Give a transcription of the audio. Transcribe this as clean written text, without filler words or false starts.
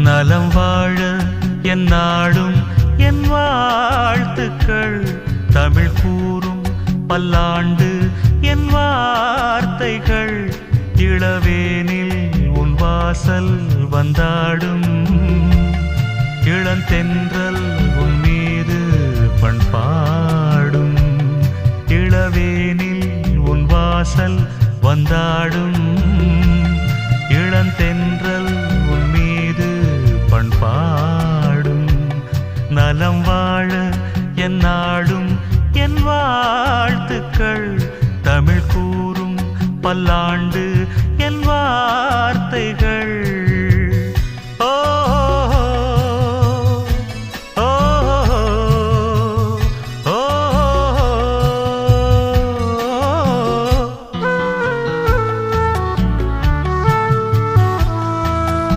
நலம் வாழ என் நாடும் என் வாழ்த்துக்கள். தமிழ் கூறும் பல்லாண்டு என் வார்த்தைகள். இளவேனில் உன் வாசல் வந்தாடும். இளந்தென்றல் உன் மீது பண்பாடும். இளவேனில் உன் வாசல் வந்தாடும். இளந்தென்றல் உன் மீது பண்பாடும். நலம் வாழ என் நாடும் என் வாழ்த்துக்கள். தமிழ் கூறும் பல்லாண்டு